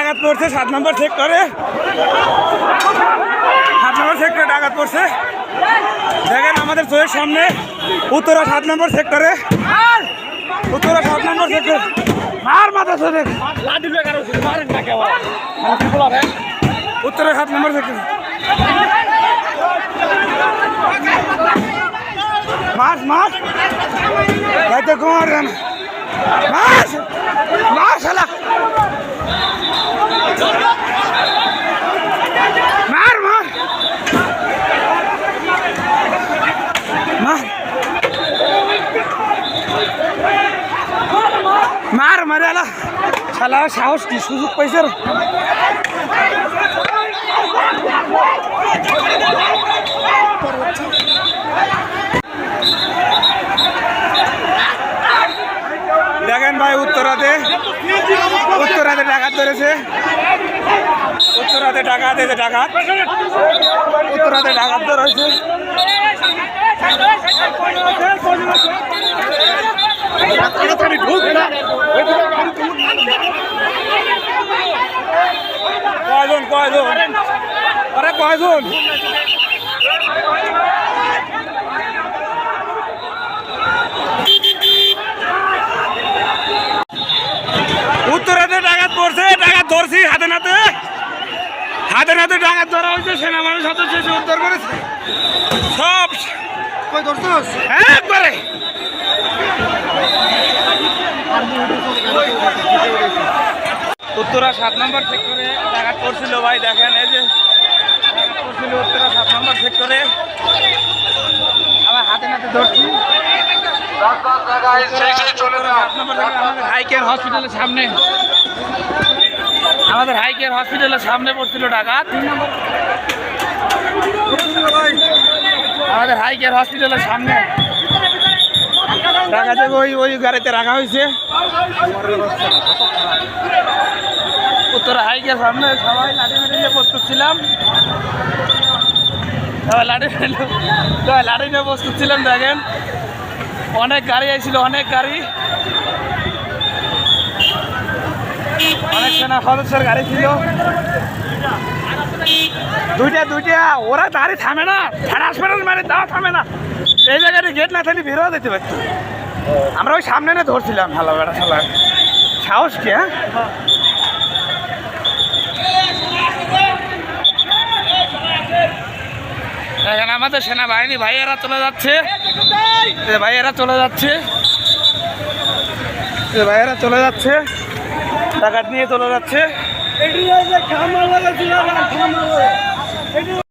ডাকাত পড়ছে 7 নম্বর সেক্টরে। 7 নম্বর সেক্টরে ডাকাত পড়ছে। দেখেন আমাদের চোখের সামনে উত্তরা 7 নম্বর সেক্টরে। উত্তরা 7 নম্বর সেক্টর মার মাথা ধরে উত্তরা 7 নম্বর সেক্টর মাছ মাছ যাইতে কুমার মাছ মাছ হলা মার মার মার মার মারে আলা শালা সাহস কি সুযোগ পাইছে দেখেন ভাই উত্তরাতে ডাকাত ধরেছে। উত্তরাতে ডাকাত উত্তরাতে ডাকাত ধরেছে। কয়জন আরে কয়জন উত্তরাতে ডাকাত পড়ছে। ডাকাত ধরছি হাতে নাতে ডাকাত ধরা হয়েছে। সেনা মানুষ সদস্য এসে উদ্ধার করেছে সব একবারে। উত্তরা 7 নম্বর সেক্টরে ডাকাত পড়ছিল ভাই। দেখেন এই যে ডাকাত পড়ছিল উত্তরা 7 নম্বর সেক্টরে। আবার হাতে নাতে ধরছি। আমাদের হাইকের হসপিটালের সামনে পড়ছিল ডাকাত। আমাদের হাইকের হসপিটালের সামনে ডাকাতে ওই গাড়িতে রাখা হয়েছে। উত্তরা হাইকের সামনে সবাই লাঠি মেরে প্রস্তুত ছিলাম। লাঠি নিয়ে প্রস্তুত ছিলাম। দেখেন অনেক গাড়ি আইছিল, অনেক গাড়ি, অনেক সেনা সদস্যের গাড়ি ছিল। দুইটা ওরা গাড়ি থামে না। হাসপাতাল মানে তাও থামে না। এই জায়গাটা গেট না থাকলে বেরোও যেতে পারছি। আমরা ওই সামনে না ধরছিলাম। ভালো বেড়া সালা সাহস কি। হ্যাঁ এখানে আমাদের সেনাবাহিনী ভাইয়েরা চলে যাচ্ছে। ডাকাত নিয়ে চলে যাচ্ছে।